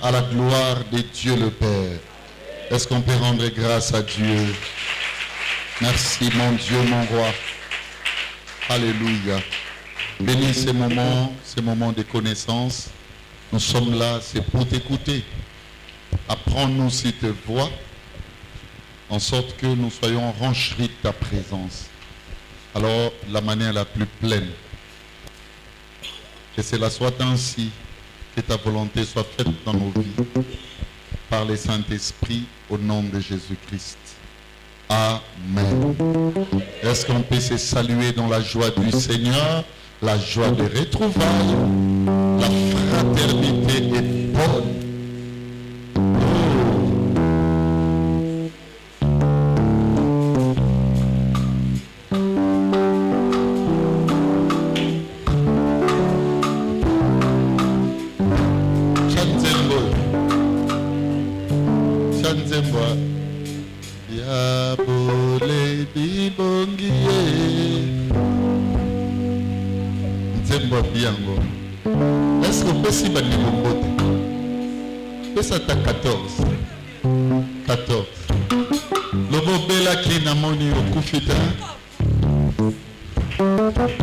À la gloire de Dieu le Père. Est-ce qu'on peut rendre grâce à Dieu? Merci mon Dieu, mon roi. Alléluia. Bénis ces moments de connaissance. Nous sommes là, c'est pour t'écouter. Apprends-nous si te voix, en sorte que nous soyons rencheris de ta présence. Alors, la manière la plus pleine. Que cela soit ainsi. Que ta volonté soit faite dans nos vies par le Saint-Esprit au nom de Jésus-Christ. Amen. Est-ce qu'on peut se saluer dans la joie du Seigneur, la joie de retrouvailles, la fraternité est bonne. Est-ce que possible à Nibombote? Pesa ta 14. Lobo bela ki namoni okufita. Amen.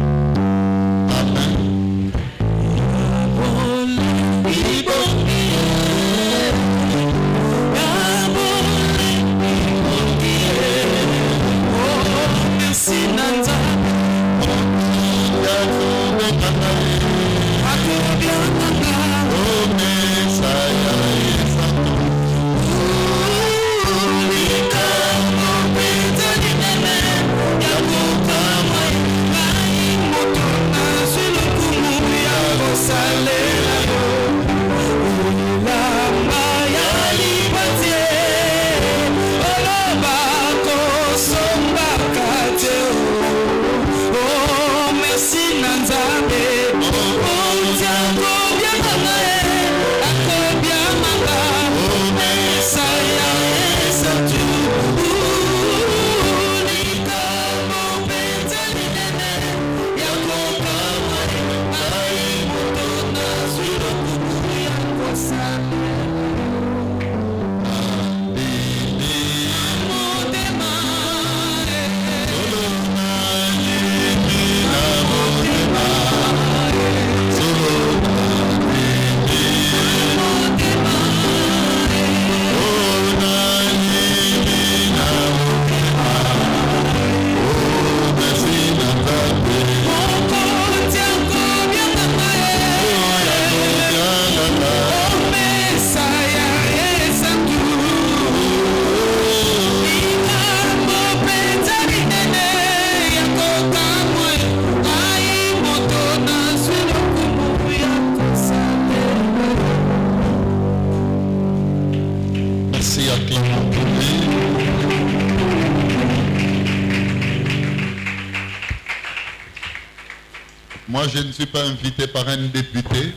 Moi, je ne suis pas invité par un député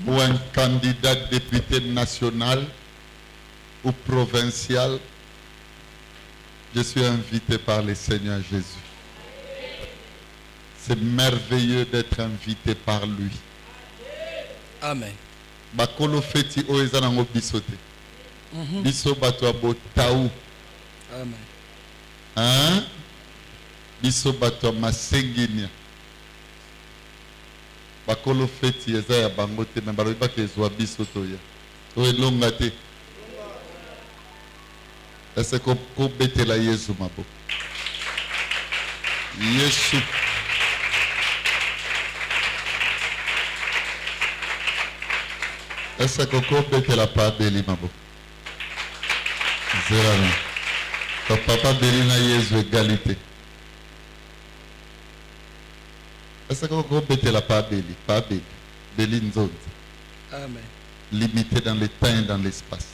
ou un candidat député national ou provincial. Je suis invité par le Seigneur Jésus. C'est merveilleux d'être invité par lui. Amen. Bakolo feti oeza nango bisote. Biso bato abotaou. Amen. Hein? Biso bato masenginia. Bakolo feti eza ya bango te na balobi bake ezwa biso toya. To elonga te. Est-ce que ko betela Yesu mabo? Yesu. Est-ce que ko betela pa beli mabo? Zéro. Ton papa beli na Yesu égalité. Est-ce que vous mettez la part Béli? Pas Béli. Béli Nzonde. Amen. Limité dans le temps et dans l'espace.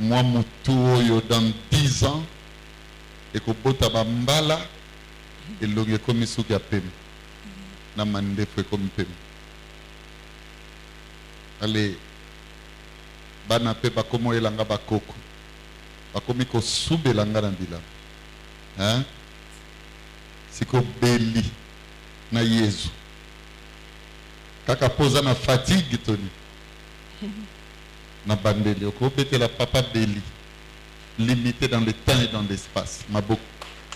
Moi, mon tour dans 10 ans, et que bota bambala, et l'on comme souga pem. Na mande fait comme pem. Allez, bana pe ba komo elanga ba koko. Ba komi ko sube langa na bila. Hein? C'est que Béli na Yesu. Kaka posa na fatigue Tony. Na bandeli. Oko bete la papa Béli. Limité dans le temps et dans l'espace. Maboko.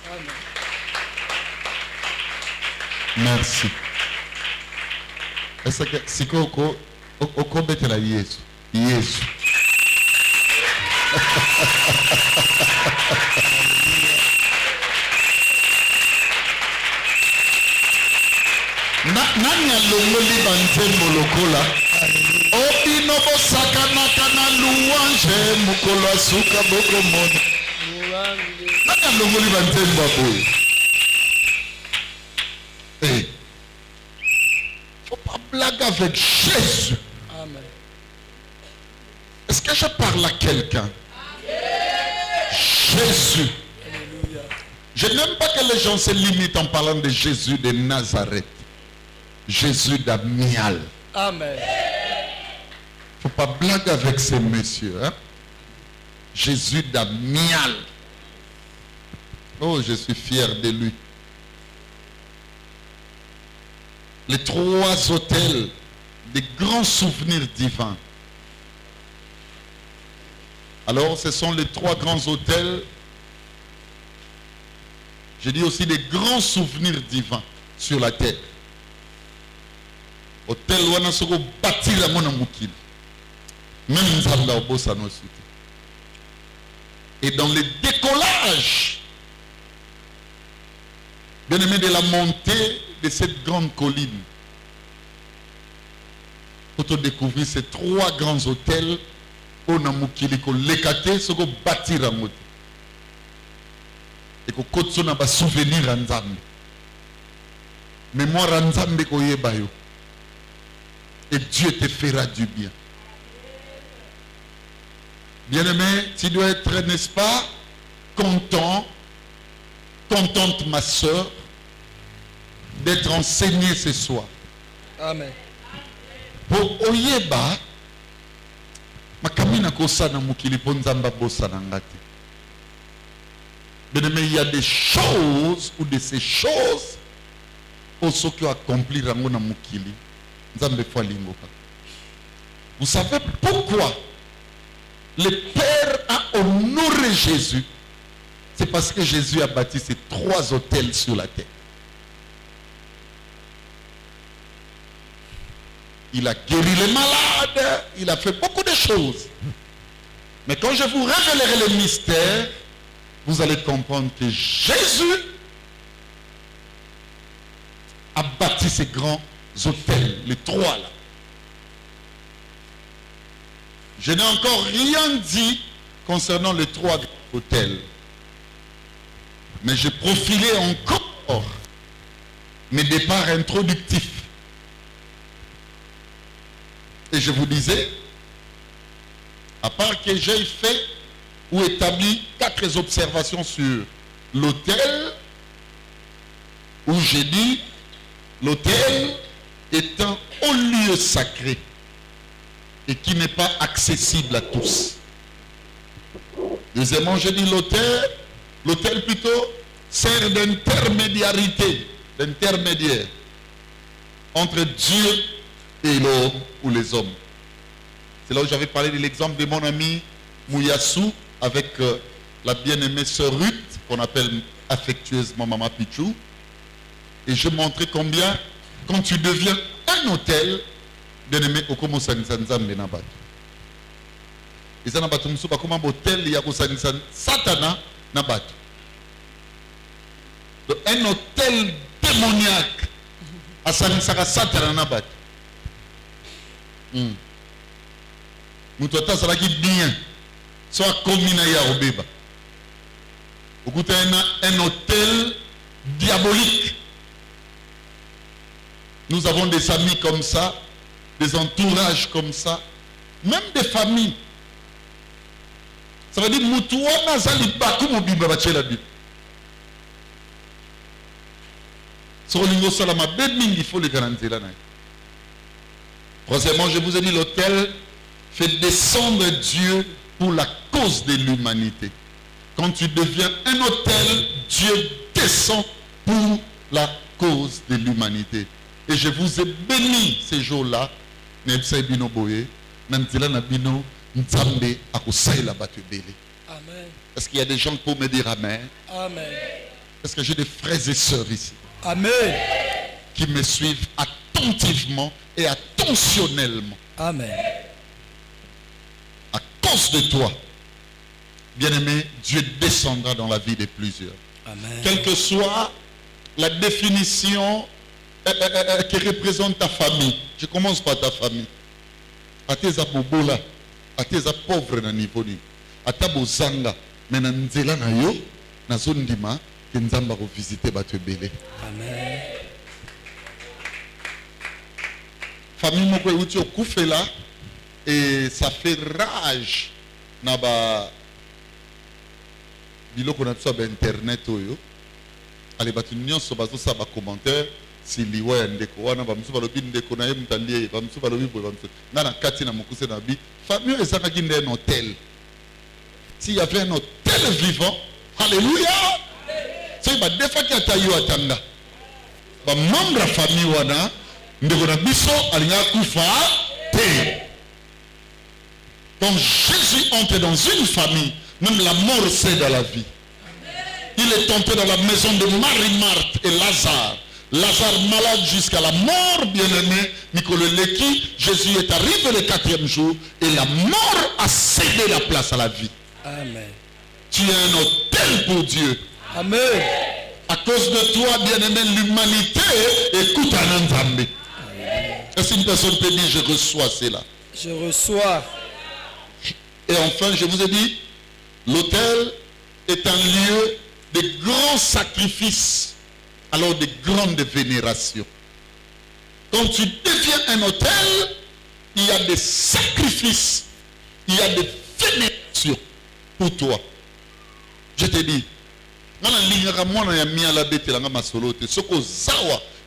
Amen. Merci. Est-ce que si oko bete la Yesu. Yesu. Nani alongoli banzembo lokola obino bosakanaka na louange mokolo asuka bokomona nani alongoli banzembo aboye faut pas blaguer avec Jésus. Amen. Est-ce que je parle à quelqu'un? Jésus. Alléluia. Je n'aime pas que les gens se limitent en parlant de Jésus de Nazareth. Jésus d'Amial. Amen. Faut pas blaguer avec ces messieurs. Hein? Jésus d'Amial. Oh, je suis fier de lui. Les trois autels des grands souvenirs divins. Alors, ce sont les trois grands autels. Je dis aussi des grands souvenirs divins sur la terre. Hôtel wana soko bâtir la mona mukili. Même Nzamba obosa no cité. Et dans le décollage, bien aimé, de la montée de cette grande colline, pour découvrir ces trois grands hôtels, on a mukili ko lekate soko bâtir la moto. Et ko kotso na ba souvenir Nzambe. Mémoire Nzambe ko yebayo. Et Dieu te fera du bien. Bien-aimé, tu dois être, n'est-ce pas, content, contente ma soeur, d'être enseignée ce soir. Amen. Pour oyeba, makamina kosana mukili ponzamba bosana ngati. Bien-aimé, il y a des choses ou de ces choses pour ceux qui ont accompli rangona mukili. Vous savez pourquoi le Père a honoré Jésus? C'est parce que Jésus a bâti ces trois hôtels sur la terre. Il a guéri les malades, il a fait beaucoup de choses. Mais quand je vous révélerai le mystère, vous allez comprendre que Jésus a bâti ces grands hôtels, les trois là. Je n'ai encore rien dit concernant les trois hôtels. Mais j'ai profilé encore mes départs introductifs. Et je vous disais, à part que j'ai fait ou établi 4 observations sur l'hôtel, où j'ai dit, l'hôtel est un haut lieu sacré et qui n'est pas accessible à tous. Deuxièmement, j'ai dit l'hôtel plutôt sert d'intermédiarité, d'intermédiaire entre Dieu et l'homme ou les hommes. C'est là où j'avais parlé de l'exemple de mon ami Mouyassou avec la bien-aimée sœur Ruth, qu'on appelle affectueusement Mama Pichou. Et je montrais combien, quand tu deviens un hôtel, bien-aimé, au comment ça nzambe na bato. Et ça na bato musu ba comment hôtel ya ko satana na bato. Un hôtel démoniaque à sanisaka satana na bato. Mutuata salaki bien, soit commune ya obeba. Okuta un hôtel diabolique. Nous avons des amis comme ça, des entourages comme ça, même des familles. Ça veut dire Moutoua Nazali Bakou Mobimba Bachela Bib. Sur le niveau Salama Bedming, il faut les garantir là. Troisièmement, je vous ai dit, l'hôtel fait descendre Dieu pour la cause de l'humanité. Quand tu deviens un autel, Dieu descend pour la cause de l'humanité. Et je vous ai béni ces jours-là. Amen. Est-ce qu'il y a des gens pour me dire Amen? Amen. Est-ce que j'ai des frères et sœurs ici Amen. qui me suivent attentivement et attentionnellement? Amen. À cause de toi, bien-aimé, Dieu descendra dans la vie de plusieurs. Amen. Quelle que soit la définition qui représente ta famille. Je commence par ta famille. À tes abobola, à tes pauvres na niveau ni, à ta bozanga, mais na nzela na yo, na zone dima, que nzamba ko visiter ba te belé. Amen. Famille moko uti okufela et ça fait rage na ba biloko na tso ba internet oyo. Allez batu nyonso bazo sa ba commentaire. Si liwa ya ndeko wana bamusu balobi ndeko na ye mutandie bamusu balobi boye bamusu ngana kati na mukuse na bi famille ezakaki nde un hôtel. S'il y avait un hôtel vivant, alléluia, c'est ba defaki atayo atanga ba membre famille wana ndeko na biso alinga kufa te. Quand Jésus entre dans une famille, même la mort c'est dans la vie. Il est entré dans la maison de Marie, Marthe et Lazare. Lazare malade jusqu'à la mort, bien-aimé, Nicolas Leki, Jésus est arrivé le 4e jour et la mort a cédé la place à la vie. Amen. Tu es un hôtel pour Dieu. Amen. À cause de toi, bien-aimé, l'humanité écoute un Nzambe. Est-ce qu'une personne peut dire je reçois cela? Je reçois. Et enfin, je vous ai dit, l'hôtel est un lieu de grands sacrifices. Alors de grandes vénérations. Quand tu deviens un hôtel, il y a des sacrifices, il y a des vénérations pour toi. Je te dis, il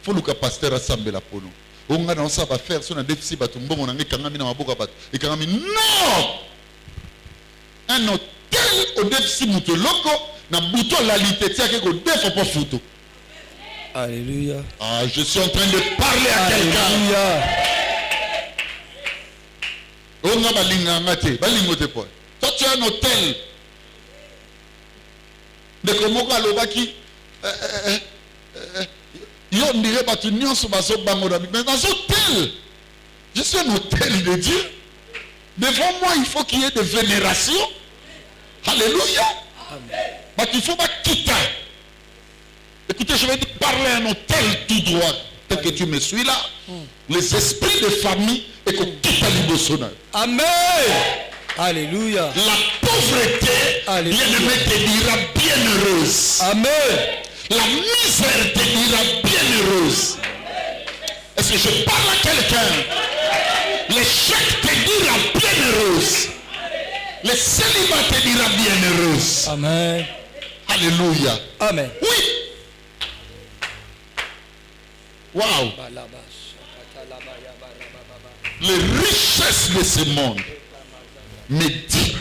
faut que le pasteur assemble la pono. Non! Un hôtel au déficit moutoloko, na bouton la lité, au défaut pas photo. Alléluia. Ah, je suis en train de parler à quelqu'un. Toi, tu as un hôtel. De comment alobaki, on dirait pas tu n'y sur mais dans un hôtel, je suis un hôtel de Dieu. Devant moi, il faut qu'il y ait des vénérations. Alléluia. Mais il faut pas quitter. Écoutez, je vais te parler à un hôtel tout droit, tel que tu me suis là. Les esprits de famille et qu'on quitte à l'Ibosona. Amen. Alléluia. La pauvreté, bien-aimé, te dira bienheureuse. Amen. La misère te dira bienheureuse. Est-ce que je parle à quelqu'un? L'échec te dira bienheureuse. Le célibat te dira bienheureuse. Amen. Alléluia. Amen. Oui. Waouh. Les richesses de ce monde me dit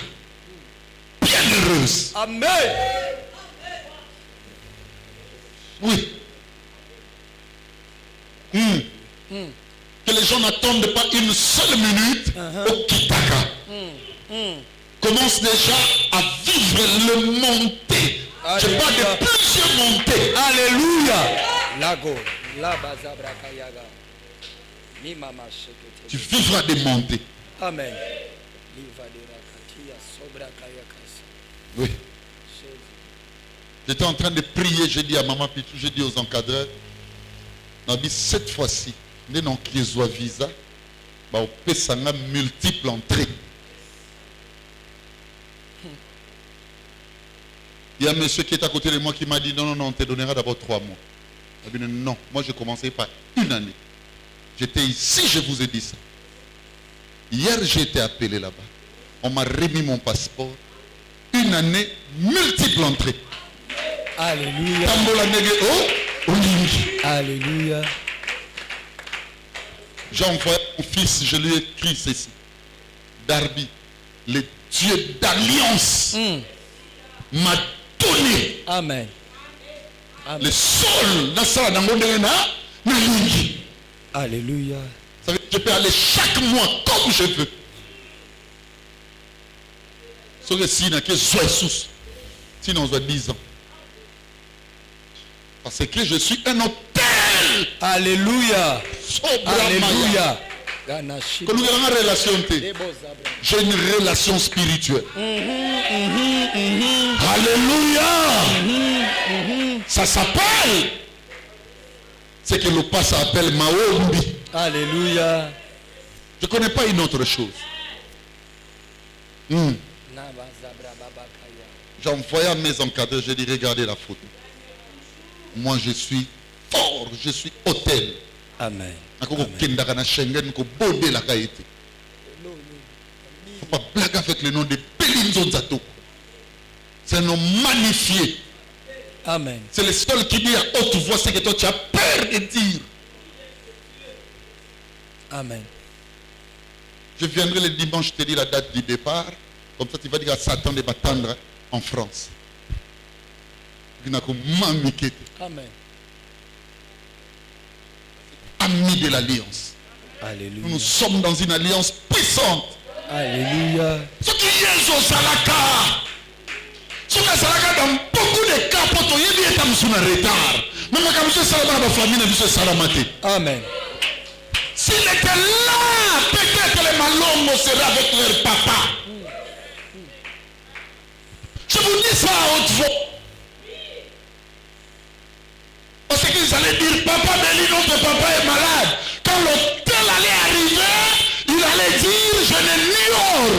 bienheureuse. Amen. Oui. Que les gens n'attendent pas une seule minute au Kitaka. Commence déjà à vivre le montée. Je parle de plusieurs montées. Alléluia. Lago. Tu vivras des montées. Amen. Oui. J'étais en train de prier, j'ai dit à maman Pitou, j'ai dit aux encadreurs, cette fois-ci, nous n'avons qu'un visa, on peut s'en multiples entrées. Il y a un monsieur qui est à côté de moi qui m'a dit non, on te donnera d'abord 3 mois. Il a dit non, moi je commençais par 1 année. J'étais ici, je vous ai dit ça. Hier, j'ai été appelé là-bas. On m'a remis mon passeport. 1 année, multiples entrées. Alléluia. Alléluia. J'ai envoyé mon fils, je lui ai écrit ceci. Darby, le Dieu d'alliance m'a donné Amen. le sol dans ça dans mon ligne. Alléluia. Ça veut dire que je peux aller chaque mois comme je veux. Sauf que si n'a que soit sous, sinon on doit 10 ans. Parce que je suis un hôtel. Alléluia. Alléluia. Que nous avons une relation. J'ai une relation spirituelle. Alléluia. Ça s'appelle. C'est que le pas s'appelle Maombi. Alléluia. Je ne connais pas une autre chose. J'ai envoyé à mes encadreurs, j'ai dit regardez la photo. Moi je suis fort, je suis hôtel. Amen. Il ne faut pas blaguer avec le nom de Belinzo Zato. C'est un nom magnifié. Amen. C'est le seul qui dit à haute voix ce que toi tu as peur de dire. Amen. Je viendrai le dimanche te dire la date du départ. Comme ça tu vas dire à Satan de m'attendre en France. Amen. Amis de l'alliance. Alléluia. Nous sommes dans une alliance puissante. Alléluia. Ce qui est au Salaka. Ce qui est Salaka dans beaucoup de cas, pour toi, il y a un retard. Même quand M. Salama dans la famille, M. Salamate. Amen. S'il était là, peut-être les malhommes seraient avec leur papa. Je vous dis ça à haute voix. Parce qu'ils allaient dire, papa Béli, notre papa est malade. Quand l'hôtel allait arriver, il allait dire, je n'ai ni or,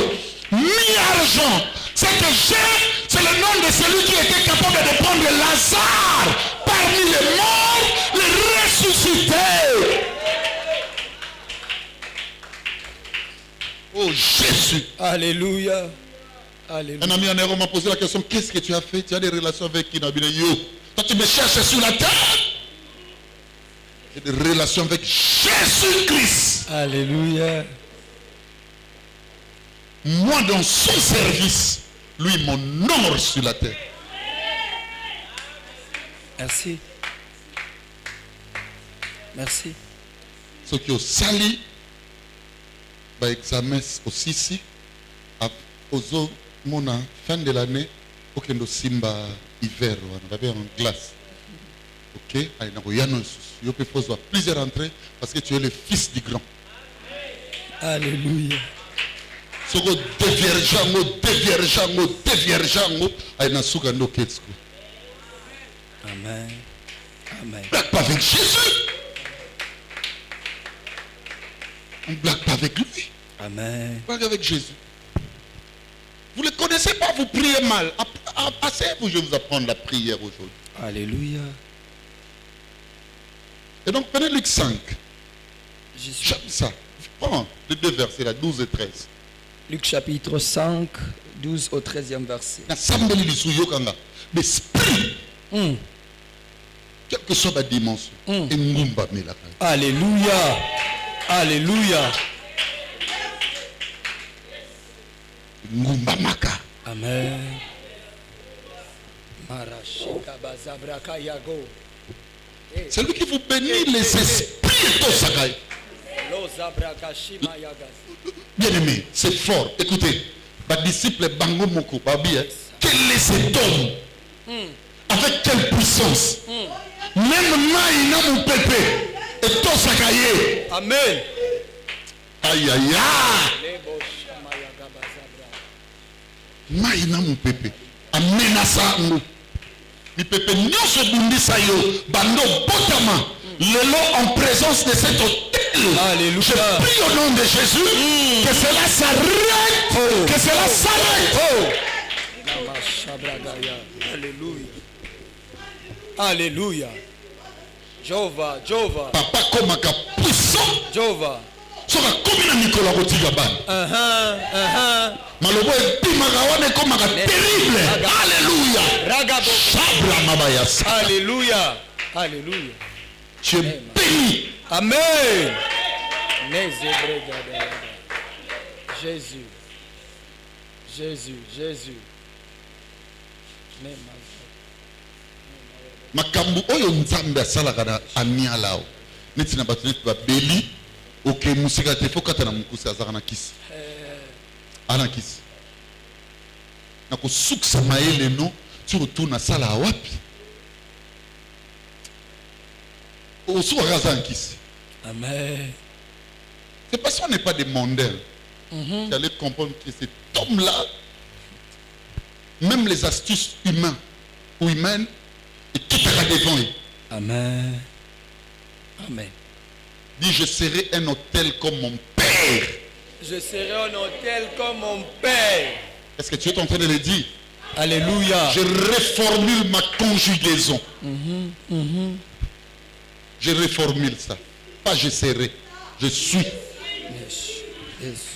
ni argent. Ce que j'ai, c'est le nom de celui qui était capable de prendre Lazare parmi les morts, le ressusciter. Oh Jésus. Alléluia. Alléluia. Un ami en héros m'a posé la question, qu'est-ce que tu as fait? Tu as des relations avec qui? Toi tu me cherches sur la terre. J'ai des relations avec Jésus-Christ. Alléluia. Moi dans son service, lui m'honore sur la terre. Merci. Merci. Ce qui est au sali, examen aussi ici, aux fin de l'année, pour que nous simba hiver, on avait en glace. Ok, il y a plusieurs entrées parce que tu es le fils du grand. Alléluia. Ce que déviergeant, Amen. Amen. blague pas avec Jésus. On ne blague pas avec lui. Amen. On blague avec Jésus. Vous ne le connaissez pas, vous priez mal. Asseyez-vous, je vais vous apprendre la prière aujourd'hui. Alléluia. Et donc, prenez Luc 5. Jésus. J'aime ça. Prends les deux versets, là, 12 et 13. Luc chapitre 5, 12 au 13e verset. L'esprit, quelle que soit la dimension, Alléluia. Alléluia. Amen. C'est lui qui vous bénit les esprits de Sakai. Bien aimé, c'est fort. Écoutez, ma disciple Bango Moko, quel est cet homme? Avec quelle puissance? Même Maïna mon pépé et tout Sakaye. Amen. Aïe aïe aïe. Maïna mon pépé. Amenasa nous. Mi pépé non se bundisa yo. Bando botama. Lelo en présence de cet hôtel. Alléluia. Je prie au nom de Jésus que cela s'arrête. Que cela s'arrête. Alléluia. Alléluia. Jova, Jova. Papa comme un puissant. Jova. Soka comme na Nicolas Rotiga ban. Malobo epimaka comme un terrible. Alléluia. Ragabo. Sabla mabayas. Alléluia. Alléluia. Tu es béni. Amen. Jésus. Jésus. Jésus. makambo oyo nzambe asalaka na aniala o neti na bato neti babeli oke musika te fo kata na mokusi azaka na kisi ana kisi na kosukisa mayele no ti retourne asala awapi osukaka aza na kisi. Amen. C'est parce qu'on n'est pas des mondains. Tu allais comprendre que cet homme-là, même les astuces humaines ou humaines, et tout est devant lui. Amen. Amen. Dis, je serai un hôtel comme mon père. Je serai un hôtel comme mon père. Est-ce que tu es en train de le dire? Alléluia. Je reformule ma conjugaison. Je reformule ça. Pas je serai. Je suis.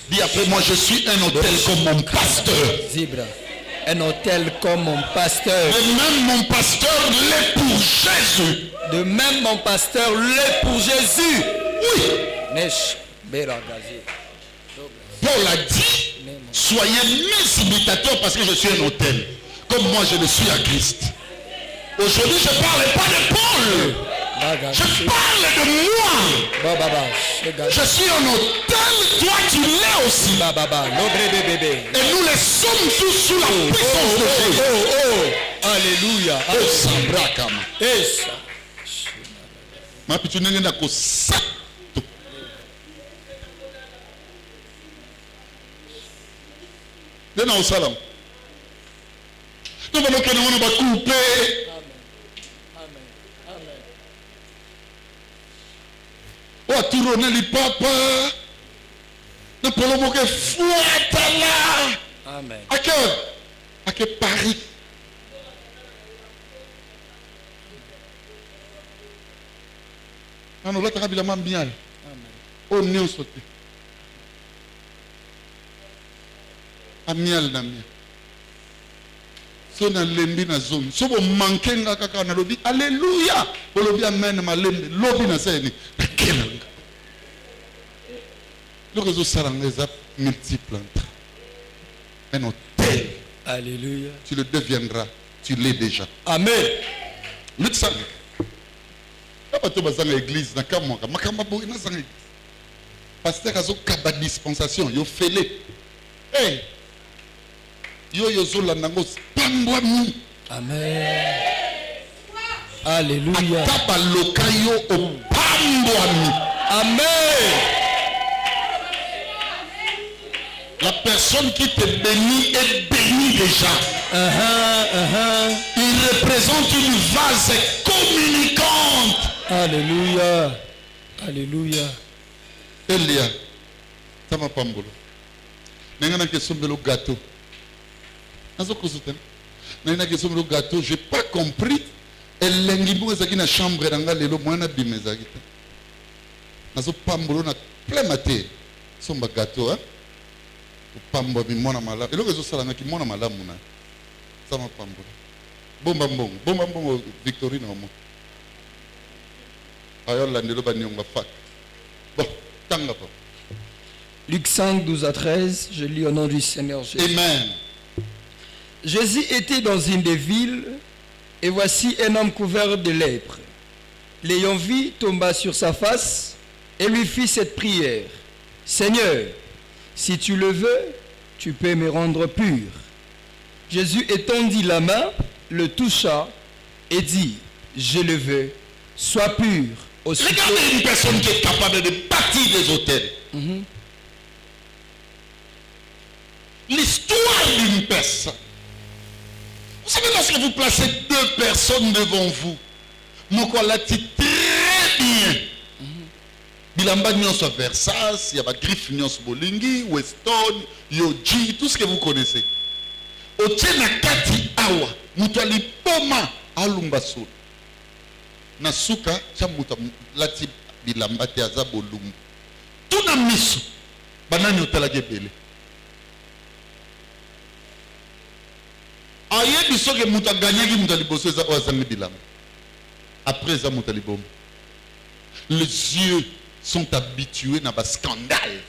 Dis après moi, je suis un hôtel comme mon pasteur. Zibra. Un hôtel comme mon pasteur. De même mon pasteur l'est pour Jésus. De même mon pasteur l'est pour Jésus. Oui. Nesh. Beragazi. Paul a dit, soyez mes imitateurs parce que je suis un hôtel. Comme moi je le suis à Christ. Aujourd'hui je ne parle pas de Paul. Je parle de moi. Je suis un hôtel, toi tu l'es aussi. Et nous les sommes tous sous la puissance de Jésus. Alléluia. Ma petite nene n'a qu'au sac. Dena au salam. Nous allons couper. Oh, tu ronnes les papas. Nous pouvons que fouette là. Amen. À quel Paris. Ah non, là, tu as bien bien. Oh, néo sauté. Amial na mia. So na lembi na zone. So bo manke nga kaka na lobi. Alléluia. Bo lobi amen ma lembi. Lobi na seni. Kenanga. Le réseau saranga est multiple. Un hôtel. Alléluia. Tu le deviendras. Tu l'es déjà. Amen. Le tsang. Kaba to bazanga église na kamwaka. Makamba bo ina zanga. Pasteur azo kaba dispensation. Yo fele. Hey. Yo yozola nango pambwami. Amen. Alléluia. Ataba lokayo o pambwami. Amen. La personne qui te bénit est bénie déjà. Il représente une vase communicante. Alléluia. Alléluia. Elia, ça m'a pas mbolo. N'engana que sombelo gâteau. N'engana que sombelo gâteau. J'ai pas compris. Elle l'engibou ezaki na chambre d'anga lelo mwana bimezaki. Nazo pambolo na plein maté. Somba gâteau hein. Pambo mi mona mala. Eloko ezo sala ngaki mona mala muna. Ça m'a pambolo. Bomba mbongo Victorine omo. Ayo landelo banyonga fak. Bon, tanga pa. Luc 5, 12 à 13, je lis au nom du Seigneur Jésus. Amen. Jésus était dans une des villes, et voici un homme couvert de lèpre. L'ayant vu, tomba sur sa face et lui fit cette prière. Seigneur, si tu le veux, tu peux me rendre pur. Jésus étendit la main, le toucha et dit, je le veux, sois pur. Regardez une personne qui est capable de bâtir des hôtels. L'histoire d'une personne. Vous savez, lorsque vous placez deux personnes devant vous, Moko l'a dit très bien. Bilamba nyonso Versace, il y a Griff nyonso Bolingi, Weston, Yoji, tout ce que vous connaissez. Otiena kati awa, mutali poma alumba solo. Nasuka chamuta lati bilamba te aza bolumbu. Tuna miso banani otala gebele. Aye biso ke muta ganyaki mutali boso za wazangi bilamba. Après ça mutali bom. Les yeux sont habitués à un scandale.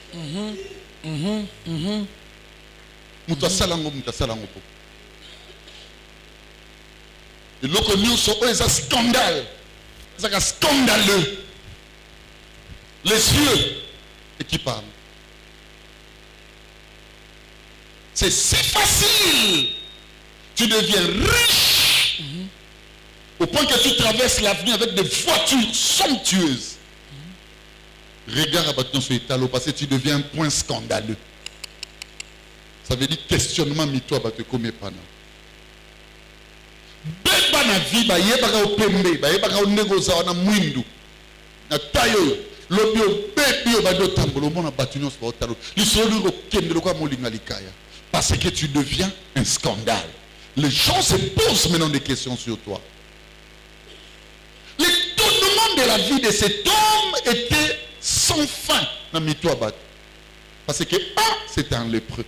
Muta salango. Et l'autre c'est un scandale. C'est un scandaleux. Les yeux et qui parlent. C'est si facile. Tu deviens riche au point que tu traverses l'avenir avec des voitures somptueuses. Regarde à bâton sur l'état parce que tu deviens un point scandaleux. Ça veut dire questionnement mito à bâton comme pas. Beba na vie ba yebaka opembe ba yebaka onegoza na mwindu na tayo lobio bebio ba do tambolo mona bâton sur otalo lisolo ko kendelo kwa molinga likaya parce que tu deviens un scandale. Les gens se posent maintenant des questions sur toi. L'étonnement de la vie de cet homme était sans fin dans Mitoabat. Parce que c'était un lépreux.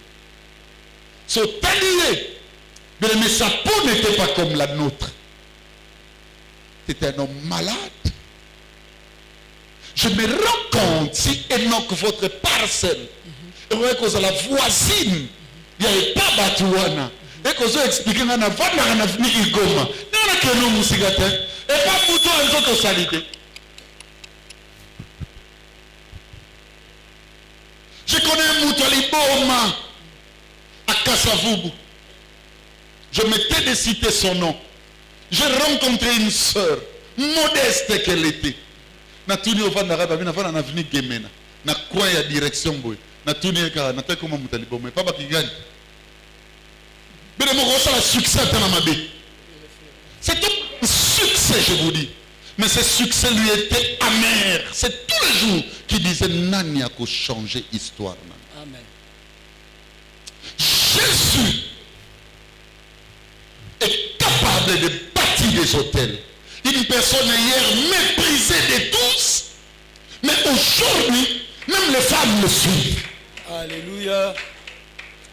Son tablier, mais sa peau n'était pas comme la nôtre. C'était un homme malade. Je me rends compte si Enoch, votre parcelle, et vous voyez que la voisine, il n'y avait pas Batouana. Et que vous expliquez, on a venu Igoma. On a que nous, Moussigate. Et pas pour toi, une autre salité. Je connais un Moutali Boma à Kassavoubou. Je m'étais de citer son nom. J'ai rencontré une sœur, modeste qu'elle était. Natuni au Vandara, na avenue Gemena. Na quoi ya direction boy. Natuni ka na comment Moutali Boma. Papa qui gagne. Mais le mot ça succès dans ma vie. C'est un succès, je vous dis. Mais ce succès lui était amer. C'est tous les jours qu'il disait Nani a changé l'histoire. Amen. Jésus est capable de bâtir des hôtels. Une personne hier méprisée de tous, mais aujourd'hui, même les femmes le suivent. Alléluia.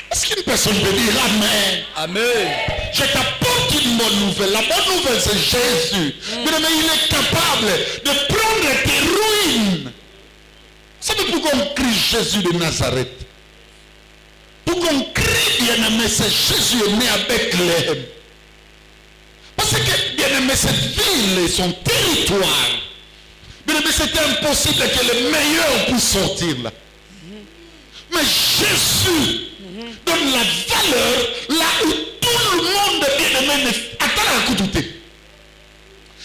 Est-ce qu'une personne peut dire Amen? Amen. Je t'apporte une bonne nouvelle. La bonne nouvelle, c'est Jésus. Mais il est capable de prendre tes ruines. Vous savez pourquoi on crie Jésus de Nazareth? Pourquoi on crie, bien-aimé, c'est Jésus est né à Bethléem. Parce que, bien-aimé, cette ville et son territoire, bien-aimé, c'était impossible que le meilleur puisse sortir là. Mais Jésus donne la valeur là où tout le monde bien-aimé attend à écouter.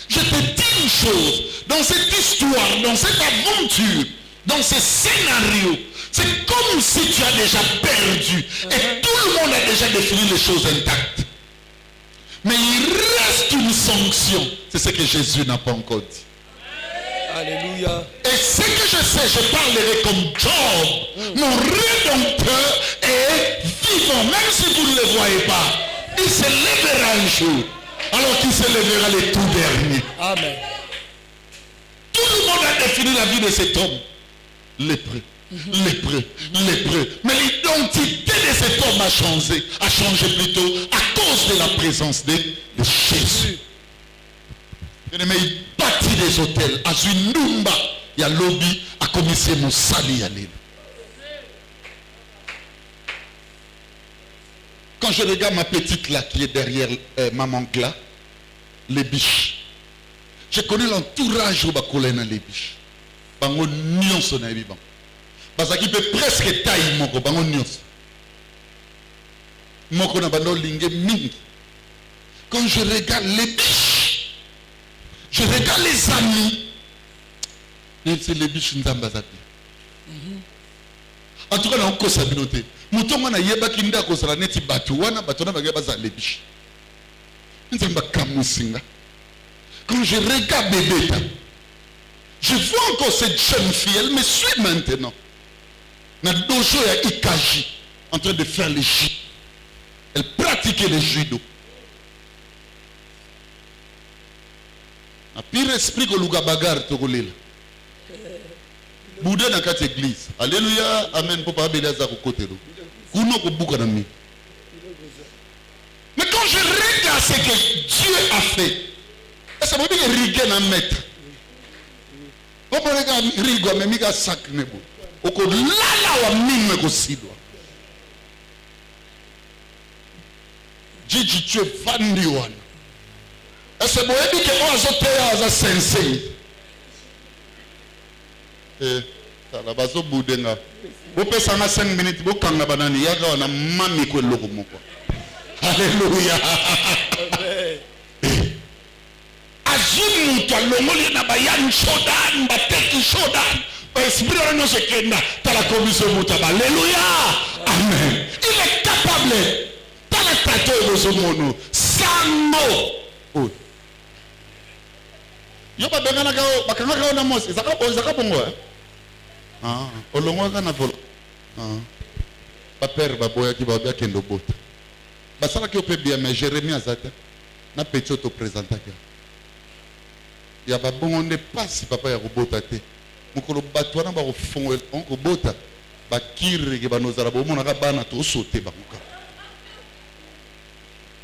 Je te dis une chose, dans cette histoire, dans cette aventure, dans ce scénario, c'est comme si tu as déjà perdu et tout le monde a déjà défini les choses intactes. Mais il reste une sanction. C'est ce que Jésus n'a pas encore dit. Alléluia. Et ce que je sais, je parlerai comme Job. Mon rédempteur est vivant, même si vous ne le voyez pas. Il se lèvera un jour, alors qu'il se lèvera le tout dernier. Amen. Tout le monde a défini la vie de cet homme. Lépreux, lépreux, lépreux. Mais l'identité de cet homme a changé plutôt à cause de la présence de Jésus. Mais il bâtit des hôtels. À Zunumba, il y a lobby à commisser mon sali à l'île. Quand je regarde ma petite là qui est derrière maman Gla, les biches. Je connais l'entourage où bakolé dans les biches. Bango nyonso na vivant. Parce qu'il peut presque taille moko bango nyonso. Moko na bando lingé mingi. Quand je regarde les biches, je regarde les amis. C'est les biches n'zambazapi. En tout cas, on a encore sa communauté. Moutonga na yeba kinda ko sala neti batu wana batona bagaba za les biches. Nzamba kamusinga. Quand je regarde Bébéta, je vois encore cette jeune fille, elle me suit maintenant. Dans le dojo, il y a Ikaji, en train de faire les judo. Elle pratiquait le judo. A pire esprit que Luga Bagar Togolil. Bouddha dans cette église. Alléluia, amen, papa Bélaza côté. Kuno ko buka na mi. Mais quand je regarde ce que Dieu a fait, ça veut dire riguer na maître. Comment regarde rigo mais mika sac nebo. Oko lala wa mime ko sidwa. Jiji tu es vandi wana. Est-ce que vous avez dit que moi, je suis sincère? La base au bout de là. Vous pouvez 5 minutes, vous pouvez vous banane, il y a un mami qui est là. Alléluia. Azumu, tu as l'homme, na bayan shodan, bateki shodan. Esprit de nous c'est que dans la commission Moutaba. Alléluia. Amen. Il est capable. Dans le plateau de ce monde, sans mot. Yo ba bengana ka bakanga ka na mose zaka bongo. Ah, olongo ka na volo. Ah. Ba père ba boya ki ba bia kendo bota. Ba sala ki ope bien mais Jérémie azata na petit auto présenter. Ya ba bongo ne passe papa ya robota te. Mukolo batwana ba kofongo on ko bota. Ba kire ke ba nozala bo mona ka bana to sauter ba muka.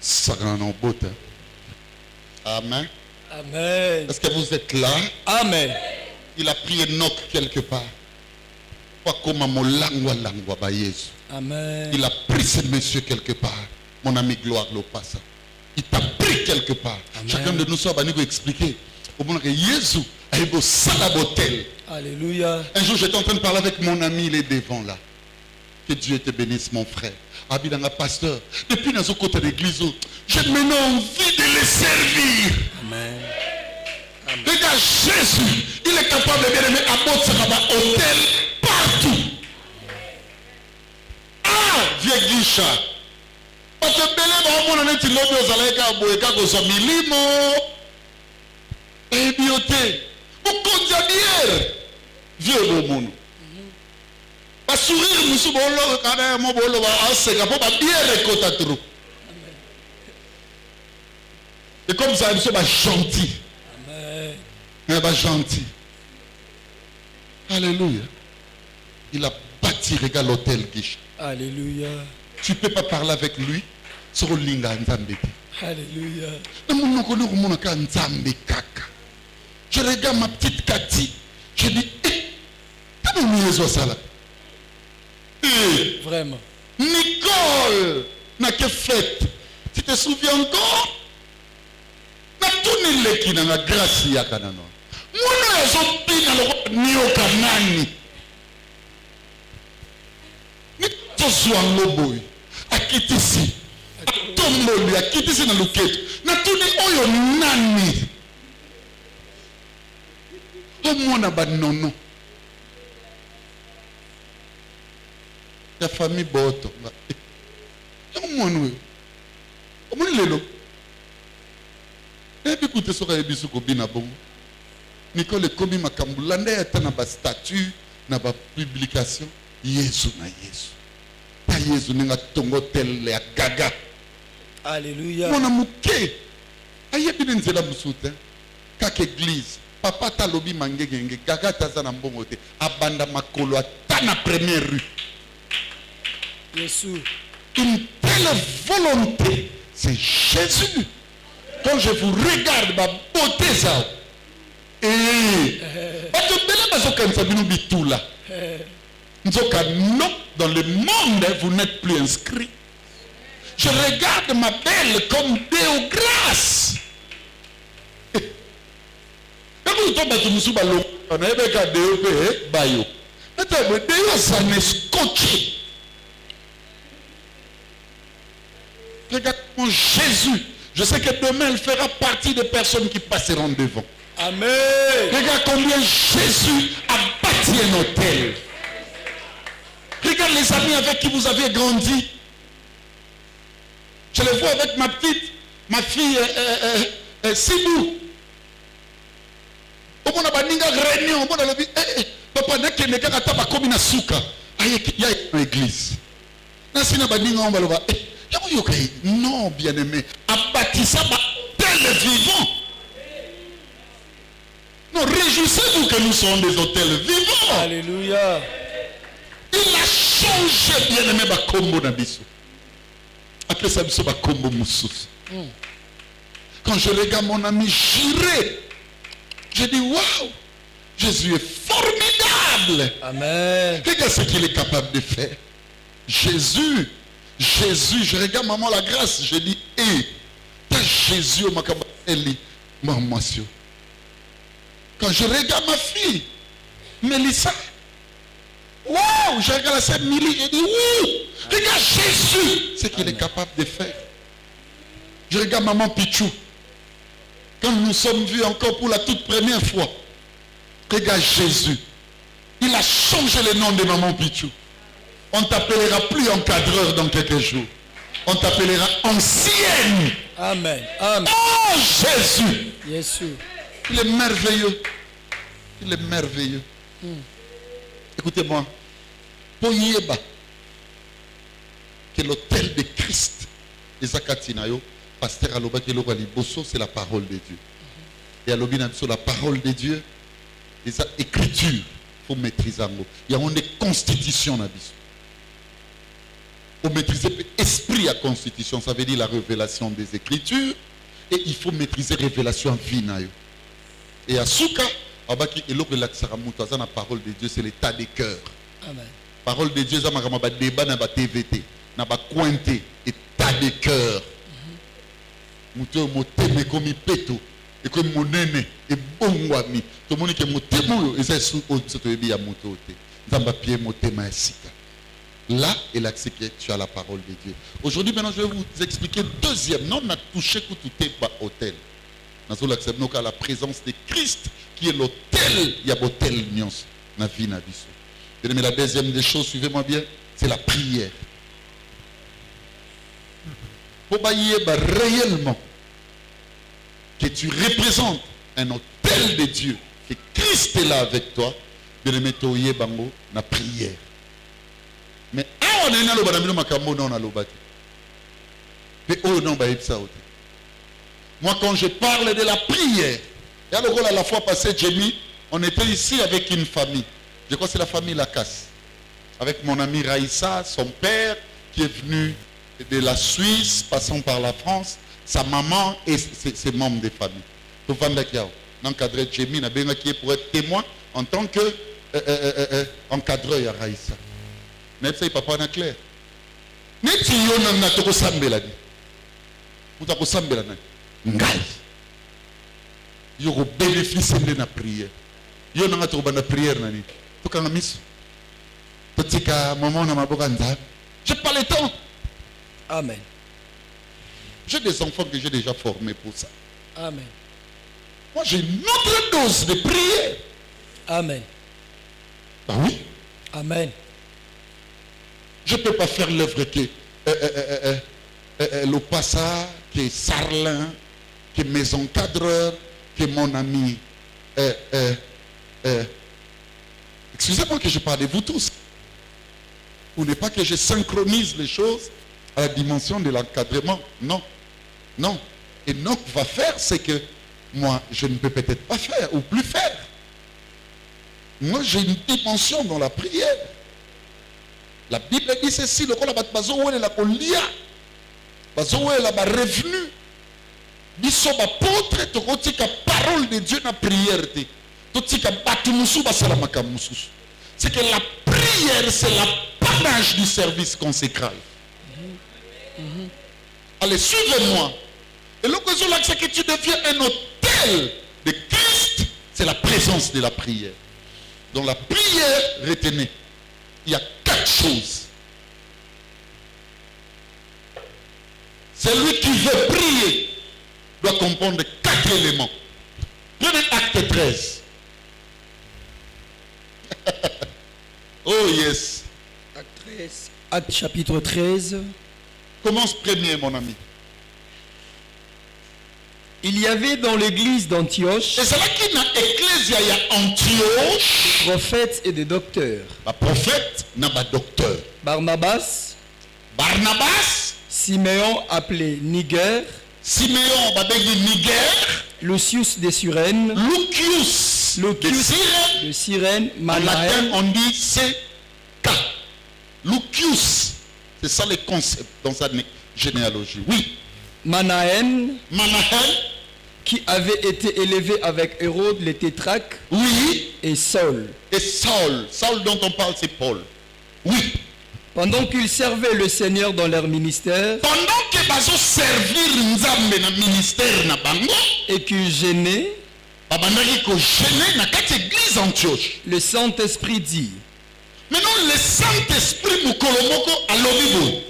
Saka na bota. Amen. Amen. Est-ce que vous êtes là? Amen. Il a pris Enoch quelque part. Pas comme mon langwa ba Jésus. Amen. Il a pris ce monsieur quelque part. Mon ami Gloire le passe. Il t'a pris quelque part. Amen. Chacun de nous soit va nous expliquer. Au moment que Jésus a eu salabotel. Alléluia. Un jour j'étais en train de parler avec mon ami, il est devant là. Que Dieu te bénisse mon frère. Abidanga pasteur. Depuis dans ce côté de l'église, j'ai maintenant envie de les servir. Amen. Regarde Jésus, il est capable de bien aimer à Botsaraba hôtel partout. Ah, vieux Guicha. Parce que Belé, on a dit l'autre Zalaïka, Boéka, Gosa Milimo. Et bioté. Vous comptez vieux Bomono. Pas sourire, nous sommes là, quand même, mon bolo va se caper, pas bien récolter trop. Et comme ça, nous sommes gentils. Amen. Mais pas gentil. Alléluia. Il a bâti, regarde l'hôtel Guiche. Alléluia. Tu ne peux pas parler avec lui sur le linga Nzambe. Alléluia. Je regarde ma petite Cathy. Je dis, comment nous ça là? Vraiment. Nicole n'a que fait. Tu te souviens encore? Na tout le qui n'a grâce ya kanano. Mwana yazo pina lo ni okanani. Ni toswa ngoboy. Akitisi. Tomboli akitisi na luketo. Na tout ni oyo nani. O mwana ba nono. La famille boto. Mwana we. Omoni lelo. Et puis, écoutez, ce que vous avez dit, Nicole est commis ma cambulande, elle est dans ma statut, dans ma publication. Jésus na Jésus. Ta Jésus n'a tongo tel ya gaga. Alléluia. Mon amouké. Aïe bien nzela musute. Kak église. Papa ta lobi mangenge gaga taza na mbongote. Abanda makolo ta na première rue. Jésus. Une telle volonté, c'est Jésus. Quand je vous regarde, ma beauté ça. Et dans le monde, vous n'êtes plus inscrit. Je regarde ma belle comme Déo grâce. Regarde mon Jésus. Je sais que demain, elle fera partie des personnes qui passeront devant. Amen. Regarde combien Jésus a bâti un hôtel. Regarde les amis avec qui vous avez grandi. Je les vois avec ma fille Sibou. Au moment où on a réunion, on a dit, papa, il y a une église. Non, bien-aimé, abattissez tel vivant. Non, réjouissez-vous que nous sommes des hôtels vivants. Alléluia. Il a changé, bien-aimé, ma combo d'abisso. Après ça, ma combo moussous. Quand je regarde mon ami Jiré, je dis waouh, Jésus est formidable. Amen. Regarde ce qu'il est capable de faire. Jésus, je regarde maman la grâce, je dis, ta Jésus, Maman, quand je regarde ma fille, Mélissa, waouh, je regarde cette Milly, je dis oui, regarde Jésus, ce qu'il est capable de faire. Je regarde maman Pichou, quand nous sommes vus encore pour la toute première fois, regarde Jésus, il a changé le nom de maman Pichou. On t'appellera plus encadreur dans quelques jours, on t'appellera ancienne. Amen. Amen. Oh Jésus, Jésus. il est merveilleux. Il est merveilleux. Écoutez-moi. Poyeba. Que l'autel de Christ. Les Akatinayo. Pasteur Aloba Kelo Liboso, c'est la parole de Dieu. Et Alobi Namso, la parole de Dieu. Les écritures. Il faut maîtriser. Il y a une constitution. Il faut maîtriser l'esprit à constitution. Ça veut dire la révélation des écritures. Et il faut maîtriser la révélation vinayo. Et à Souka, la parole de Dieu, c'est l'état des cœurs. Amen. Parole de Dieu, c'est un débat dans la TVT, dans la cointé, état des cœurs. Mouto moteme comme peto, et comme mon aîné, et bon wami. Tout le monde qui est motemo, et c'est sous autre bien motote. Zamba pied motema sika. Là est l'accès que tu as la parole de Dieu. Aujourd'hui, maintenant, je vais vous expliquer deuxième. Non, on a touché que tout est bas hôtel. Nous avons la présence de Christ qui est l'autel. Il y a l'autel dans la vie. Mais la deuxième des choses, suivez-moi bien, c'est la prière. Pour réellement que tu représentes un autel de Dieu, que Christ est là avec toi, de le mettre au bango la prière. Mais on est dans le makambo non à l'obati. Mais oh non, ça. Moi, quand je parle de la prière, et alors la fois passée, Jamie, on était ici avec une famille. Je crois que c'est la famille Lacasse. Avec mon ami Raïssa, son père, qui est venu de la Suisse, passant par la France, sa maman et ses membres de famille. Tout le monde qui a encadré Jamie, qui est pour être témoin en tant que encadreur à Raïssa. Mais ça, papa n'a clair. Mais si on a tout sambela dit. Vous avez sambela dit. Ngai. Yo ko bénéficier de la prière. Yo na to bana prière nani. To kanga miso. Totika maman na maboka nzab. J'ai pas le temps. Amen. J'ai des enfants que j'ai déjà formés pour ça. Amen. Moi j'ai une autre dose de prière. Amen. Ah oui. Amen. Je ne peux pas faire l'œuvre que le passage, qui est Sarlin, qui est mes encadreurs, qui est mon ami. Excusez-moi que je parle de vous tous. Ou n'est pas que je synchronise les choses à la dimension de l'encadrement. Non. Non. Et donc, va faire ce que moi, je ne peux peut-être pas faire ou plus faire. Moi, j'ai une dimension dans la prière. La Bible dit ceci, le rôle de la colia, la revenu, biso apôtre, tu as parole de Dieu dans la prière. C'est que la prière, c'est l'apanage du service consécral. Allez, suivez-moi. Et l'occasion là, c'est que tu deviens un autel de Christ, c'est la présence de la prière. Dans la prière, retenez, il y a 4 choses. Celui qui veut prier doit comprendre 4 éléments. Prenez Acte 13. Oh yes. Acte 13. Acte chapitre 13. Commence premier, mon ami. Il y avait dans l'église d'Antioche Et c'est là qu'il y a l'église, il y a Antioche. des prophètes et des docteurs. Un prophète, n'a pas docteur. Barnabas, Siméon appelé Niger, Siméon, Niger, Lucius de Cyrène, Lucius de Cyrène, en latin Manaën, on dit C-K. Lucius. C'est ça le concept dans sa généalogie. Oui. Manaën, Manahen. qui avait été élevé avec Hérode le tétrarque, Oui. et Saul. Et Saul. Saul dont on parle, c'est Paul. Oui. Pendant qu'ils servaient le Seigneur dans leur ministère pendant que bazo servir nzambe na ministère na bango, et qu'ils gênaient, babandaki ko gêner na kati église Antioche. le Saint-Esprit dit: Maintenant le Saint-Esprit mukolo moko alobi boye,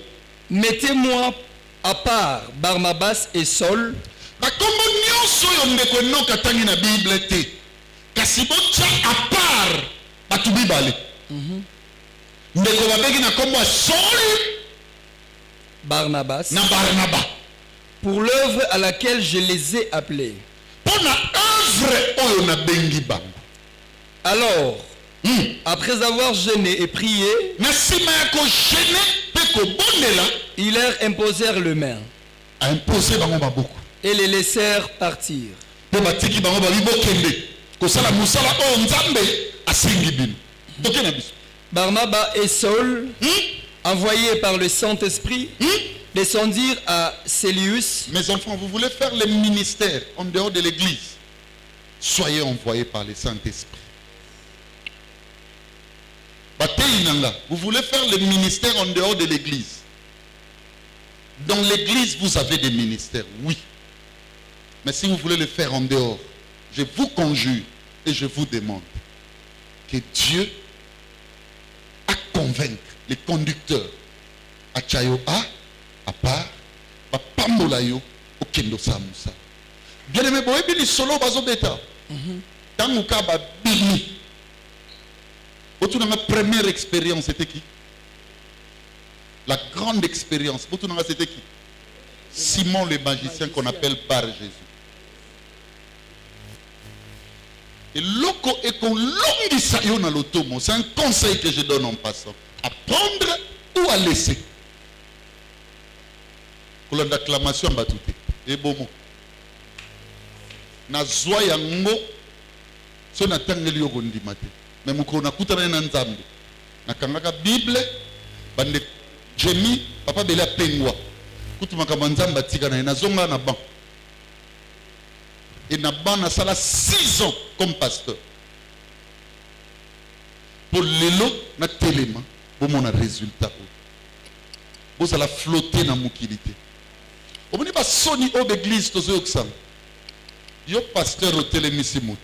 mettez-moi à part Barnabas et Saul bakombo nyonso oyo ndeko enoka tangi na Bible te, kasi botya à part batu mibale. Ndeko babeki na kombo ya Saul Barnabas na Barnaba, pour l'œuvre à laquelle je les ai appelés. pour na œuvre oyo na bengi bango. Alors, après avoir jeûné et prié, Na sima ya ko gêner pe ko bondela, ils leur imposèrent le main a imposé bango maboko. et les laissèrent partir. Pe batiki bango babi bokende kosala musala oyo nzambe asingi bino. Toke na biso. Barnabas et Saul, envoyés par le Saint-Esprit, descendirent à Sélius. Mes enfants, vous voulez faire le ministère en dehors de l'église, soyez envoyés par le Saint-Esprit. Batei nanga, vous voulez faire le ministère en dehors de l'église. Dans l'église, vous avez des ministères, oui. Mais si vous voulez le faire en dehors, je vous conjure et je vous demande que Dieu a convaincre les conducteurs à Chayo à part, va pambola yo au kendo samusa. Bien aimé, boyebi li solo bazo beta. Tangu ka ba bini. Botu na première expérience c'était qui? La grande expérience. Botu na c'était qui? Simon le magicien qu'on appelle par Jésus. Et loco et qu'on longisa yo na lotomo, c'est un conseil que je donne en passant. À prendre ou à laisser. Pour l'acclamation batute. Et bon mot. Na zwa yango so na tangeli yo kondimate. Mais muko na kutana na nzambe. Na kangaka Bible bande Jemi papa bela pengwa. Kutumaka nzamba tika na zonga na ban. Et na ban na sala 6 ans comme pasteur. Pour lelo na telema, bon mon résultat. Vous allez flotter dans mukilité. Au niveau soni au l'église to zoksam. Yo pasteur au télémisi moto.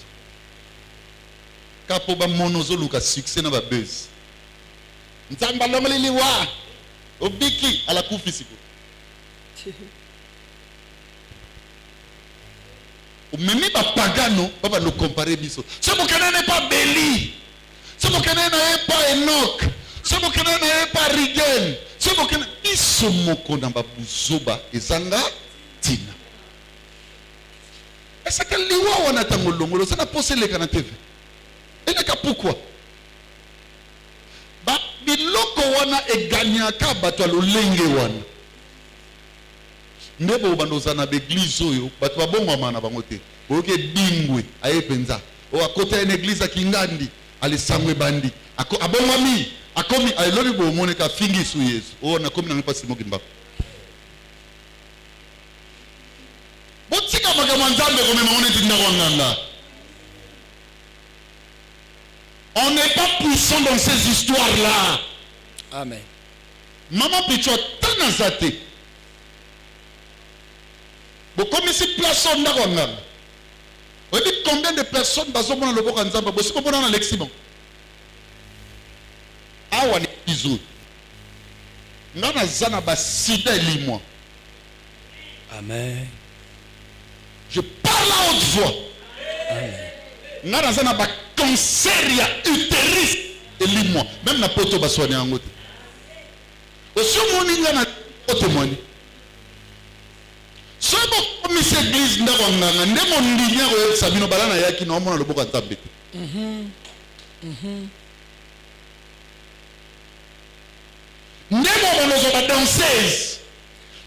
Kapo ba monozo luka succès na ba buzz. Nzamba lomali liwa. Obiki ala kufisiko. Même pas pagano, papa nous comparer biso. Ce bokana n'est pas Béli. Ce bokana n'est pas Enoch. Ce bokana n'est pas Rigen. Ce bokana biso moko na babuzoba ezanga tina. Est-ce que liwa wana tangolongolo ça na posé les kana TV. Et naka pourquoi? Ba biloko wana e gagnaka bato lolenge wana. Nebo bandozana beglise oyo bato babongwa na bango te oke bingwe aye penza o akota une église akingandi ale sangwe bandi abongwami akomi alobi bo moneka fingi su Yesu o na komi na pasi mokimba botika makambo nzambe komema oneti ndako nganga. On n'est pas puissant dans ces histoires là. Amen. Maman picho tanazate. Bon, comme ici, place on a vous dites combien de personnes basent dans le boc en Zamba? C'est pas bon dans l'excellent. Ah, on est isolé. Nous avons zana basida limoi. Amen. Je parle à haute voix. Amen. Nous avons zana ba cancer ya utérus et limoi. Même na poto basone en côté. Aussi mon ninga na témoigner. Si vous avez une église, vous avez une église, vous avez une église, danseuse,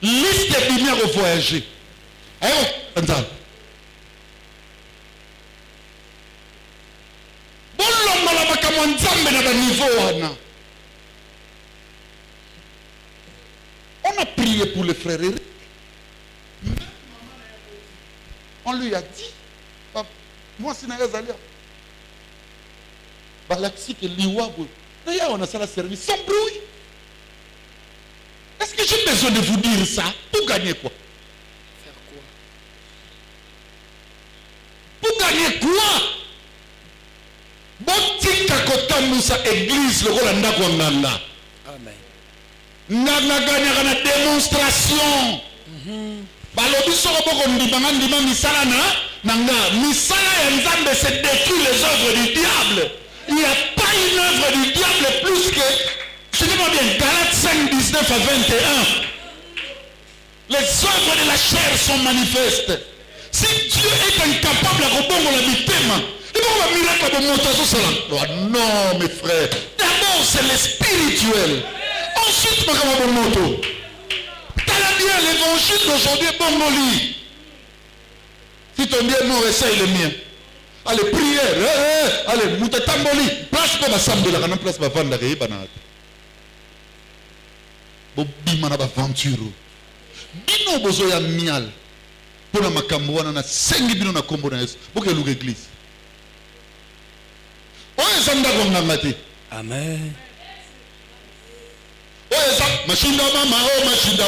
liste de lumière au voyager. On a prié pour le frère Eric. On lui a dit, moi c'est Nayazalia. Balaxi que liwa, d'ailleurs on a ça la service sans bruit. j'ai besoin de vous dire ça. Pour gagner quoi? Faire quoi? Pour gagner quoi? Botika kotambusa église le rôle ndako nganga. Amen. Nganga gagner na démonstration. Balobi soko boko ndibanga ndima misala na nga. Misala ya Nzambe c'est détruire les œuvres du diable. Il n'y a pas une œuvre du diable plus que, je dis pas bien, Galates 5, 19 à 21. Les œuvres de la chair sont manifestes. Si Dieu est incapable de rebondir la mitema, il va miracle de monter sur cela. Non, mes frères. D'abord, c'est le spirituel. Ensuite, ma camarade moto. T'as bien l'évangile d'aujourd'hui, bon molly. Si ton Dieu est mort, essaye le mien. Allez, prière. Allez, moutatamboli. Place pas ma samedi là, quand place ma vendre la rébanade. Bobima na aventure. Bino bozo ya mial. Pour la makambo wana na sengi bino na kombo na Yesu. Pour que l'église. Oye zanda kwa ngangati. Amen. Oye za mashinda mama, mashinda.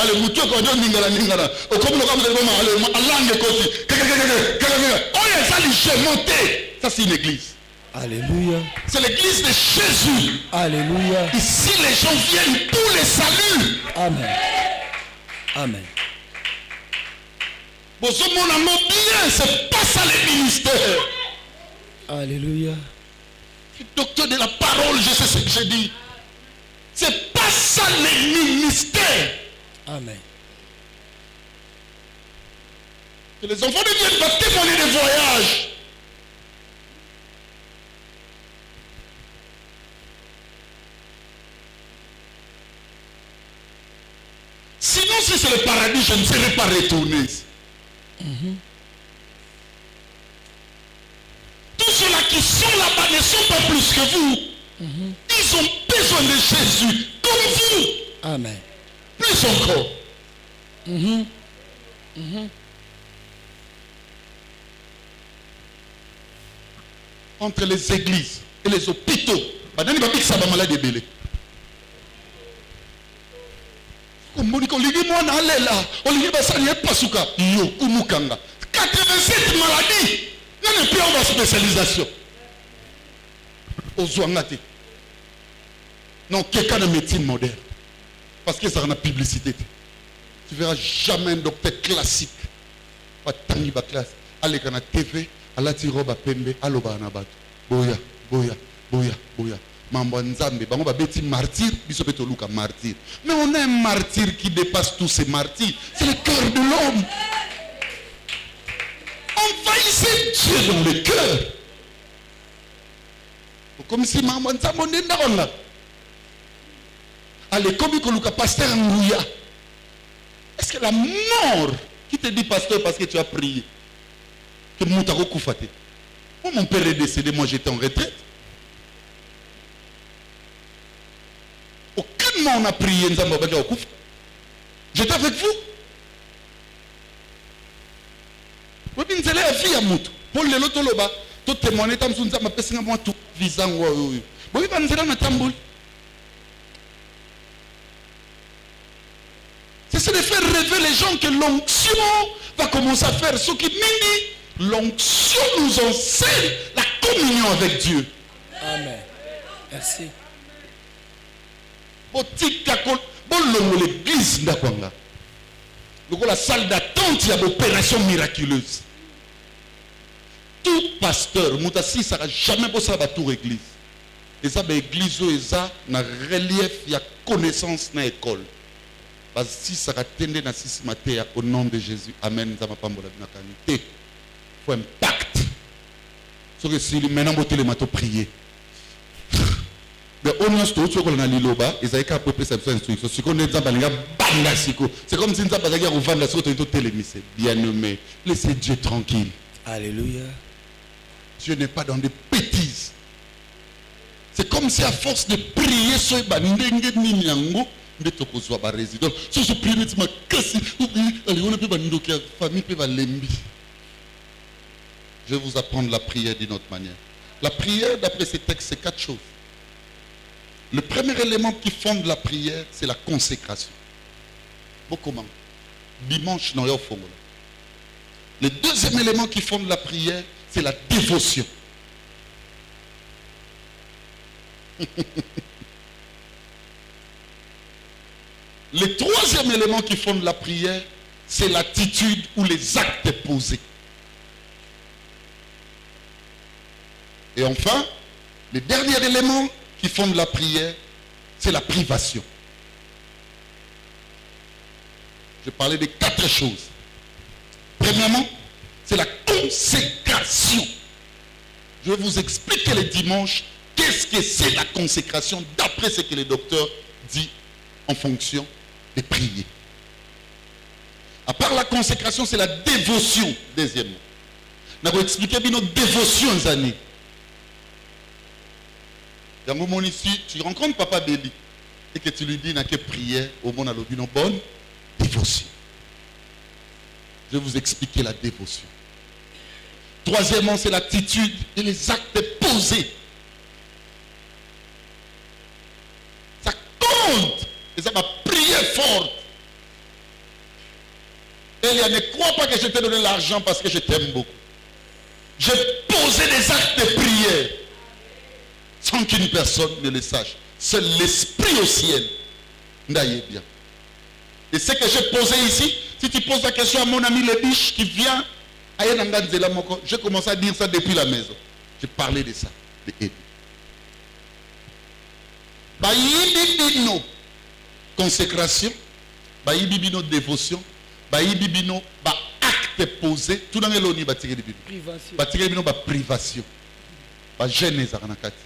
Allez, mutu kwa ndio ningala. Okomlo kama ndio mama, allez, alange koti. Oye za li monter. Ça c'est une église. Alléluia. C'est l'église de Jésus. Alléluia. Ici les gens viennent pour le salut. Amen. Amen. Bon, ce monde a bien, c'est pas ça le ministère. Alléluia. Docteur de la parole, je sais ce que j'ai dit. C'est pas ça le ministère. Amen. Que les enfants de Dieu doivent témoigner des voyages. Sinon, si c'est le paradis, je ne serai pas retourné. Tous ceux-là qui sont là-bas ne sont pas plus que vous. Ils ont besoin de Jésus, comme vous. Amen. Plus encore. Entre les églises et les hôpitaux, il y a ça va malade belé. Comme on dit moi na lela, on dit ça n'y est pas souka. Yo kumukanga. 87 maladies. Il n'y a plus en spécialisation. Aux Zouangate. Non, quelqu'un de médecine moderne. Parce que ça a une publicité. Tu ne verras jamais un docteur classique. Pas tangi ba classe. Allez, quand on a TV, à la tiroba pembe, à l'oba anabat. Boya. Mambo Nzambe, bango ba beti martyr, biso beto luka martyr. Mais on a un martyr qui dépasse tous ces martyrs. C'est le cœur de l'homme. Envahissez Dieu dans le cœur. Comme si Mambo Nzambe n'est pas là. Allez, comme il y a pasteur Ngouya. Est-ce que la mort qui te dit pasteur parce que tu as prié, que Moutaro Koufate? Moi, mon père est décédé, moi j'étais en retraite. Aucunement on a prié Nzambe Badia Kouf. J'étais avec vous. Oui, mais c'est la vie à Moutou. Pour les loto loba, tout témoigner tam sunza ma pesinga moi tout visant oui. Oui, mais c'est là na tamboul. C'est de faire rêver les gens que l'onction va commencer à faire ce qui mini. L'onction nous enseigne la communion avec Dieu. Amen. Merci. L'église d'Akwanga. La salle d'attente, il y a l'opération miraculeuse. Tout pasteur, Moutassi, ça n'a jamais beau ça tour église. Et ça, l'église, ça, na relief, il y a connaissance dans l'école. Parce que si ça a tendé dans ce matin, au nom de Jésus, Amen, ça m'a pas molé dans la qualité. Il faut un pacte. Sauf que si maintenant, vous les matos prier. Mais on a tout ce qu'on a liloba, ils avaient qu'à peu près cette instruction. Si on est dans la banda siko, c'est comme si nous avons dit qu'on vend la sorte de télémisé. Bien-aimé, laissez Dieu tranquille. Alléluia. Dieu n'est pas dans des bêtises. C'est comme si à force de prier sur les bandenge minyango, mais tu peux soit résident. Si je prie, tu m'as cassé. Allez, on ne peut pas nous dire la famille peut pas l'embi. Je vais vous apprendre la prière d'une autre manière. La prière, d'après ces textes, c'est 4 choses. Le premier élément qui fonde la prière, c'est la consécration. Bon, comment? Dimanche, non, le deuxième élément qui fonde la prière, c'est la dévotion. Le troisième élément qui fonde la prière, c'est l'attitude ou les actes posés. Et enfin, le dernier élément qui fonde la prière, c'est la privation. Je parlais de 4 choses. Premièrement, c'est la consécration. Je vais vous expliquer le dimanche qu'est-ce que c'est la consécration d'après ce que le docteur dit en fonction de prier. À part la consécration, c'est la dévotion, deuxièmement. Je vais vous expliquer bien notre dévotion, Zani. Dans mon ici, tu rencontres Papa Béli et que tu lui dis n'a que prière au monde à l'objet, bonne dévotion. Je vais vous expliquer la dévotion. Troisièmement, c'est l'attitude et les actes posés. Ça compte. Et ça va prier fort. Elia, ne crois pas que je t'ai donné l'argent parce que je t'aime beaucoup. J'ai posé des actes de prière sans qu'une personne ne le sache. C'est l'esprit au ciel. Ndaye bien. Et ce que j'ai posé ici, si tu poses la question à mon ami le biche qui vient, j'ai commencé à dire ça depuis la maison. J'ai parlé de ça. De aide. Baïbibino consécration, baïbibino dévotion, baïbibino acte posé, tout dans le ni batiré bibino. Privation. Batiré bibino privation. Ba gêne zaranakati.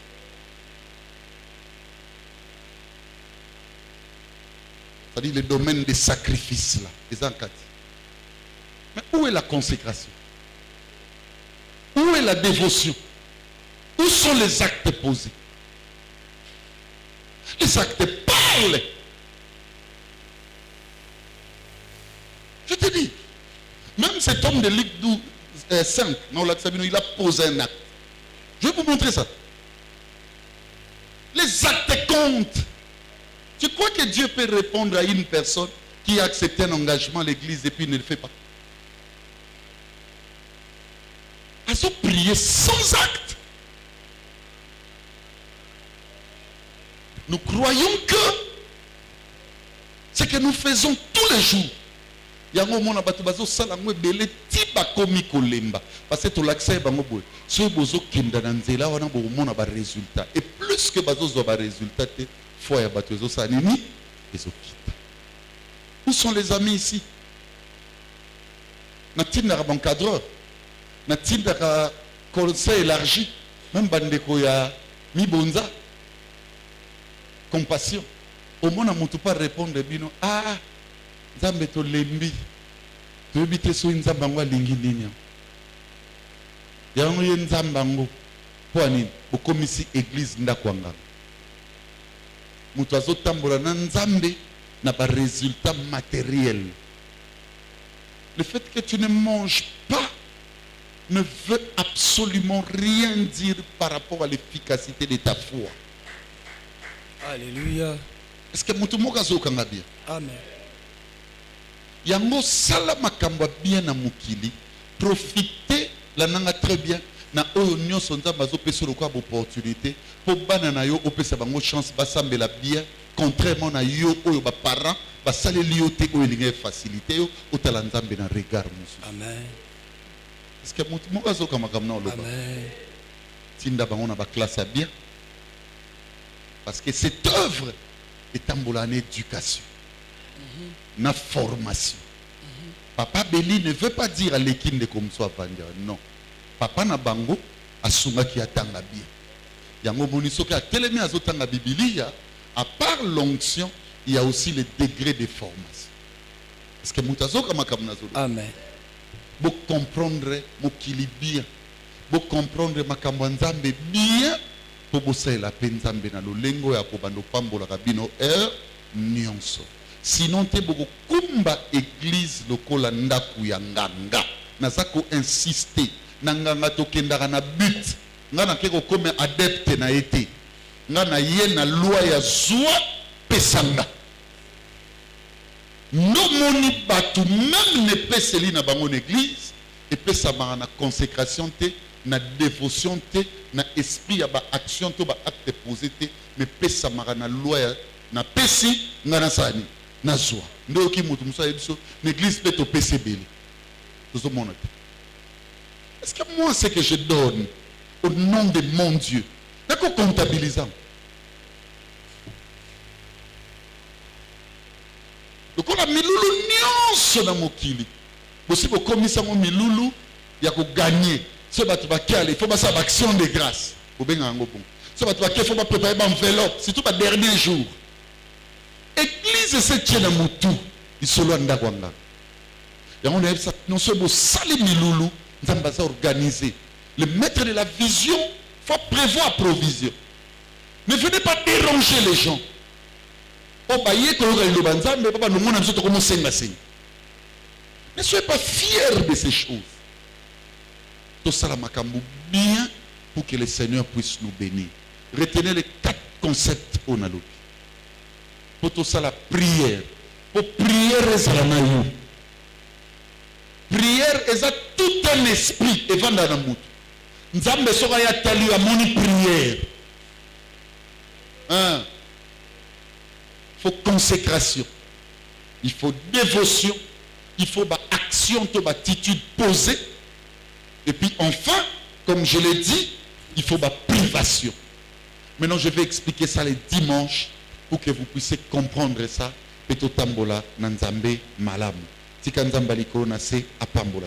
C'est-à-dire le domaine des sacrifices là, les encadres. Mais où est la consécration? Où est la dévotion? Où sont les actes posés? Les actes parlent. Je te dis, même cet homme de Luc 5, il a posé un acte. Je vais vous montrer ça. Les actes comptent. Tu crois que Dieu peut répondre à une personne qui a accepté un engagement à l'église et puis ne le fait pas? Elles ont prié sans acte. Nous croyons que ce que nous faisons tous les jours, yango mona bato bazo sala ngwe bele tiba komi kolemba parce que to l'accès bango boy so bozo kenda na nzela wana bo mona ba résultat et plus que bazo zo ba résultat te foi ya bato zo sala nini ezo kita. Où sont les amis ici? Natinda ka encadreur, natinda ka conseil élargi, même bandeko ya mibonza compassion. Au moins, on ne peut pas répondre bino. Ah, Nzambe to lembi. Tu habite so Nzambango lingi nini. Yango ye Nzambango. Pour nini? Bo komisi église ndakwanga. Mutu azotambola na Nzambe na ba résultat matériel. Le fait que tu ne manges pas ne veut absolument rien dire par rapport à l'efficacité de ta foi. Alléluia. Est-ce que mutu moka zo kanga bien? Amen. Yango sala makambo bien na mukili, profitez la nanga très bien na oyo nyonso Nzambe azopesa lokwa opportunité po bana na yo opesa bango chance basambela bien contrairement na yo oyo ba parents basaleli yo te oyo linga facilité yo otala Nzambe na regard musu. Amen. Est-ce que mutu moka zo kama kamna oloba? Amen. Tinda bango na ba classe bien. Parce que cette œuvre est en éducation, na formation. Papa Béli ne veut pas dire à l'équipe de comme ça vendre. Non. Papa na bango asunga ki atanga bien. Yango moniso ki atelemi azotanga Biblia, à part l'onction, il y a aussi le degré de formation. Est-ce que mutazo kama kamna zo? Amen. Vous comprendre mokili bien. Vous comprendre makambo Nzambe bien. Pour bosser la peine Nzambe na lolengo ya kobando pambola kabino nyonso. Sinon te boko kumba église lokola ndaku ya nganga. Nazako insister na nganga tokendaka na but. Ngana keko comme adepte na été. nga na ye na loi ya zwa pesanga. No moni batu même ne peseli na bango église et pesamara na consécration te, na dévotion te, na esprit ya ba action to ba acte posé te, mais pesamara na loi ya na pesi nga na sani na zwa. Ndo ki mutu musa yebiso l'église peut to pesi beli. Tozo mona te. Est-ce que moi ce que je donne au nom de mon Dieu, d'accord, comptabilisant. Donc on a milulu nyonso na mokili. Aussi pour commissaire mo milulu ya ko gagner. Ce batu ba kiale, il faut pas ça action de grâce. Ko benga ngo bon. Ce batu ba kiale, faut pas préparer ba enveloppe, surtout ba dernier jour. Église c'est tient mutu, il solo ndakwanga. Ya on a ça non seulement sali milulu, nzamba ça organiser. Le maître de la vision, il faut prévoir provision. Ne venez pas déranger les gens. Ne soyez pas fiers de ces choses. Tout ça, bien pour que le Seigneur puisse nous bénir. Retenez les 4 concepts au Nalobi. Pour tout ça, la prière. Pour prier, prière, c'est tout un esprit. Et vendre dans le Nzambe soka ya tali à moni prière. Il faut consécration. Il faut dévotion. Il faut action, attitude posée. Et puis enfin, comme je l'ai dit, il faut privation. Maintenant, je vais expliquer ça les dimanches pour que vous puissiez comprendre ça. Peto tambola nanzambe malamu. Tika nzambaliko na se apambola.